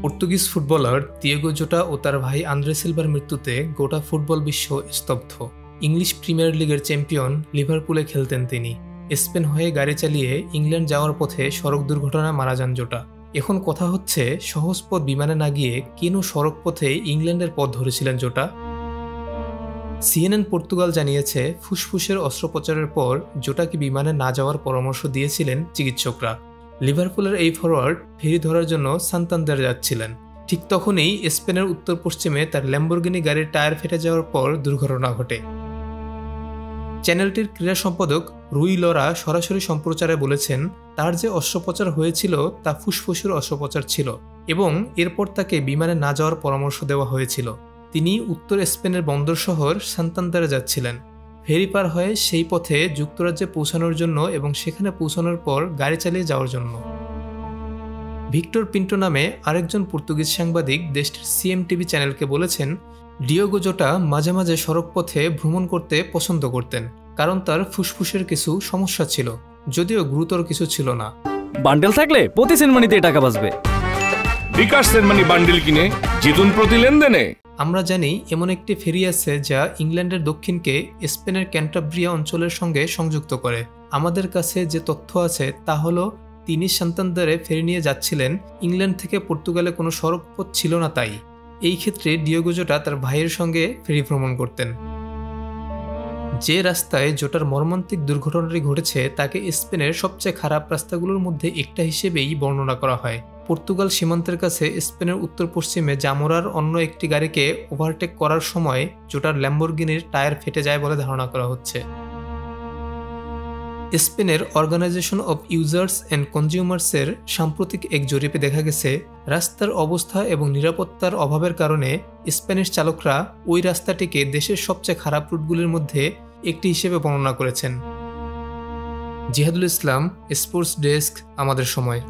Portuguese footballer Diego জোটা ও তার ভাই Andre silver মৃত্যুতে গোটা ফুটবল বিশ্ব স্তব্ধ। ইংলিশ প্রিমিয়ার লিগের চ্যাম্পিয়ন লিভারপুলে খেলতেন তিনি। স্পেন হয়ে গাড়ি চালিয়ে ইংল্যান্ড যাওয়ার পথে সড়ক দুর্ঘটনায় মারা যান জোটা। এখন কথা হচ্ছে, সহজ পথ বিমানে না গিয়ে কেন সড়ক পথে ইংল্যান্ডের পথ ধরেছিলেন জোটা? সিএনএন পর্তুগাল জানিয়েছে, ফুসফুসের অস্ত্রোপচারের পর জোটাকে বিমানে না যাওয়ার পরামর্শ দিয়েছিলেন চিকিৎসকরা। লিভারপুলের এই ফরোয়ার্ড ফেরি ধরার জন্য সান্তান্দারে যাচ্ছিলেন। ঠিক তখনই স্পেনের উত্তর পশ্চিমে তার ল্যাম্বরগিনি গাড়ির টায়ার ফেটে যাওয়ার পর দুর্ঘটনা ঘটে। চ্যানেলটির ক্রীড়া সম্পাদক রুই লরা সরাসরি সম্প্রচারে বলেছেন, তার যে অস্ত্রোপচার হয়েছিল তা ফুসফুসের অস্ত্রোপচার ছিল এবং এরপর তাকে বিমানে না যাওয়ার পরামর্শ দেওয়া হয়েছিল। তিনি উত্তর স্পেনের বন্দর শহর সান্তান্দারে যাচ্ছিলেন। ফেরি পার হয়ে সেই পথে যুক্তরাজ্যে পৌঁছানোর জন্য এবং সেখানে পৌঁছানোর পর গাড়ি চালিয়ে যাওয়ার জন্য। ভিক্টর পিন্টো নামে আরেকজন পর্তুগিজ সাংবাদিক দেশটির সিএমটিভি চ্যানেলকে বলেছেন, ডিয়েগো জোটা মাঝে মাঝে সড়ক পথে ভ্রমণ করতে পছন্দ করতেন, কারণ তার ফুসফুসের কিছু সমস্যা ছিল, যদিও গুরুতর কিছু ছিল না। বান্ডেল থাকলে প্রতি সেনমানিতে টাকা বাঁচবে। বিকাশ সেনমানি বান্ডেল কিনে জিতুন প্রতি লেনদেনে। আমরা জানি এমন একটি ফেরি আছে যা ইংল্যান্ডের দক্ষিণকে স্পেনের ক্যান্টাব্রিয়া অঞ্চলের সঙ্গে সংযুক্ত করে। আমাদের কাছে যে তথ্য আছে তা হলো, তিনি সান্তান্দারে ফেরি নিয়ে যাচ্ছিলেন। ইংল্যান্ড থেকে পর্তুগালে কোনো সড়ক পথ ছিল না, তাই এই ক্ষেত্রে ডিয়েগো জোটা তার ভাইয়ের সঙ্গে ফেরি ভ্রমণ করতেন। যে রাস্তায় জোটার মর্মান্তিক দুর্ঘটনাটি ঘটেছে তাকে স্পেনের সবচেয়ে খারাপ রাস্তাগুলোর মধ্যে একটা হিসেবেই বর্ণনা করা হয়। পর্তুগাল সীমান্তের কাছে স্পেনের উত্তর পশ্চিমে জামোরার অন্য একটি গাড়িকে ওভারটেক করার সময় জোটার ল্যাম্বরগিনির টায়ার ফেটে যায় বলে ধারণা করা হচ্ছে। স্পেনের অর্গানাইজেশন অব ইউজার্স অ্যান্ড কনজিউমার্সের সাম্প্রতিক এক জরিপে দেখা গেছে, রাস্তার অবস্থা এবং নিরাপত্তার অভাবের কারণে স্প্যানিশ চালকরা ওই রাস্তাটিকে দেশের সবচেয়ে খারাপ রুটগুলির মধ্যে একটি হিসেবে বর্ণনা করেছেন। জিহাদুল ইসলাম, স্পোর্টস ডেস্ক, আমাদের সময়।